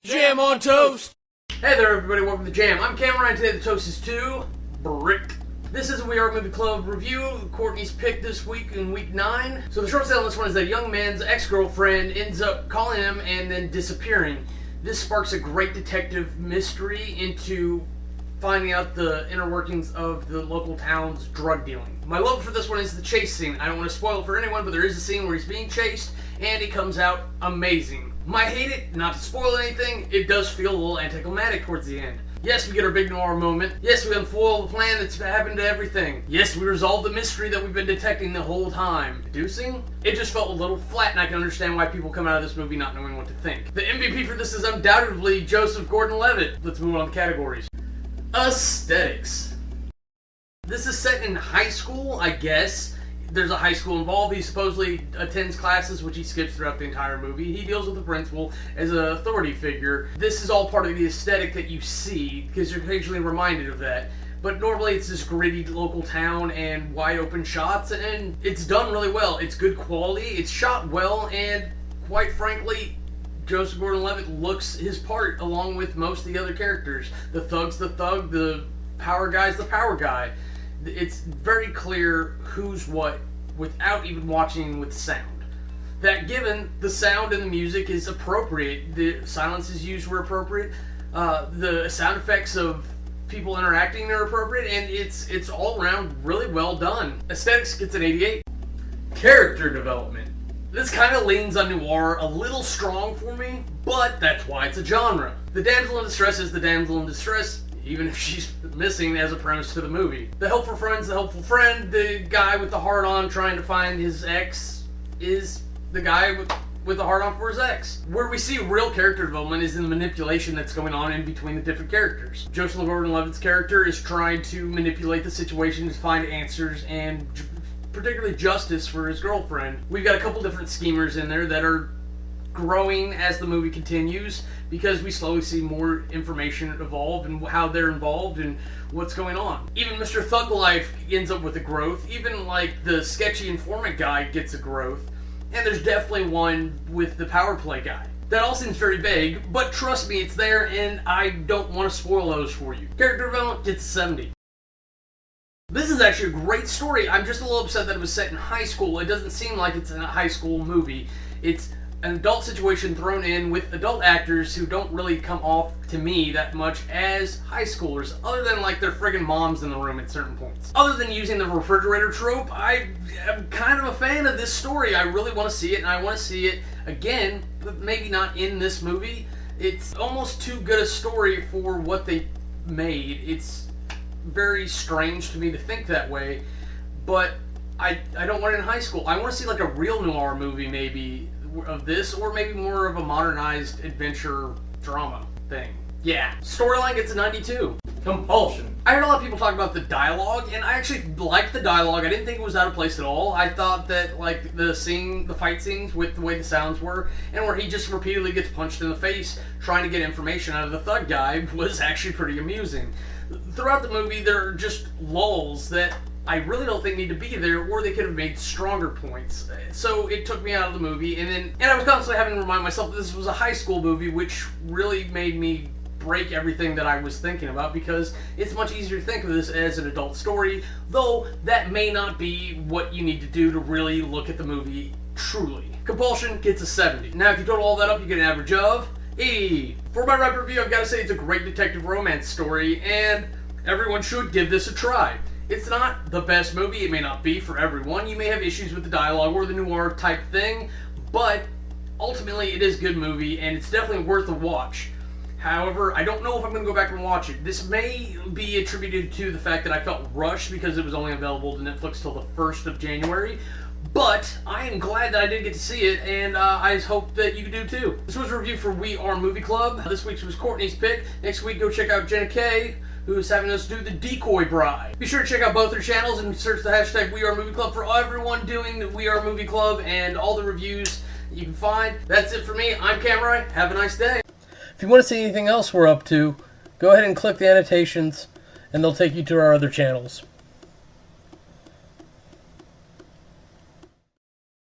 Jam on toast! Hey there everybody, welcome to Jam. I'm Cameron, and today the toast is to Brick. This is a We Are Movie Club review, Courtney's pick this week in week 9. So the short sale on this one is that a young man's ex-girlfriend ends up calling him and then disappearing. This sparks a great detective mystery into finding out the inner workings of the local town's drug dealing. My love for this one is the chase scene. I don't want to spoil it for anyone, but there is a scene where he's being chased and it comes out amazing. Might hate it, not to spoil anything, it does feel a little anticlimactic towards the end. Yes, we get our big noir moment. Yes, we unfoil the plan that's happened to everything. Yes, we resolve the mystery that we've been detecting the whole time. Deducing? It just felt a little flat, and I can understand why people come out of this movie not knowing what to think. The MVP for this is undoubtedly Joseph Gordon-Levitt. Let's move on to categories. Aesthetics. This is set in high school, I guess. There's a high school involved. He supposedly attends classes, which he skips throughout the entire movie. He deals with the principal as an authority figure. This is all part of the aesthetic that you see, because you're occasionally reminded of that. But normally it's this gritty local town and wide open shots, and it's done really well. It's good quality, it's shot well, and quite frankly, Joseph Gordon-Levitt looks his part along with most of the other characters. The thug's the thug, the power guy's the power guy. It's very clear who's what without even watching with sound. That given, the sound and the music is appropriate. The silences used were appropriate. The sound effects of people interacting are appropriate, and it's all around really well done. Aesthetics gets an 88. Character development. This kind of leans on noir a little strong for me, but that's why it's a genre. The damsel in distress is the damsel in distress, even if she's missing as a premise to the movie. The helpful friend's the helpful friend. The guy with the heart-on trying to find his ex is the guy with the heart-on for his ex. Where we see real character development is in the manipulation that's going on in between the different characters. Joseph Gordon-Levitt's character is trying to manipulate the situation to find answers and particularly justice for his girlfriend. We've got a couple different schemers in there that are growing as the movie continues, because we slowly see more information evolve and how they're involved and what's going on. Even Mr. Thug Life ends up with a growth. Even like the sketchy informant guy gets a growth. And there's definitely one with the power play guy. That all seems very vague, but trust me, it's there, and I don't want to spoil those for you. Character development gets 70. This is actually a great story. I'm just a little upset that it was set in high school. It doesn't seem like it's a high school movie. It's an adult situation thrown in with adult actors who don't really come off to me that much as high schoolers, other than like their friggin' moms in the room at certain points. Other than using the refrigerator trope, I am kind of a fan of this story. I really want to see it, and I want to see it again, but maybe not in this movie. It's almost too good a story for what they made. It's very strange to me to think that way, but I don't want it in high school. I want to see like a real noir movie maybe of this, or maybe more of a modernized adventure drama thing. Yeah. Storyline gets a 92. Compulsion. I heard a lot of people talk about the dialogue, and I actually liked the dialogue. I didn't think it was out of place at all. I thought that like the fight scenes with the way the sounds were, and where he just repeatedly gets punched in the face trying to get information out of the thug guy, was actually pretty amusing. Throughout the movie, there are just lulls that I really don't think need to be there, or they could have made stronger points. So it took me out of the movie, and I was constantly having to remind myself that this was a high school movie, which really made me break everything that I was thinking about, because it's much easier to think of this as an adult story, though that may not be what you need to do to really look at the movie truly. Compulsion gets a 70. Now, if you total all that up, you get an average of 80. For my rap review, I've got to say it's a great detective romance story, and everyone should give this a try. It's not the best movie. It may not be for everyone. You may have issues with the dialogue or the noir type thing, but ultimately it is a good movie, and it's definitely worth a watch. However, I don't know if I'm going to go back and watch it. This may be attributed to the fact that I felt rushed because it was only available to Netflix till the 1st of January. But I am glad that I did get to see it, and I hope that you do too. This was a review for We Are Movie Club. This week's was Courtney's pick. Next week, go check out Jena K, who is having us do the Decoy Bride. Be sure to check out both their channels and search the hashtag We Are Movie Club for everyone doing the We Are Movie Club and all the reviews you can find. That's it for me. I'm Cameron. Have a nice day. If you want to see anything else we're up to, go ahead and click the annotations, and they'll take you to our other channels.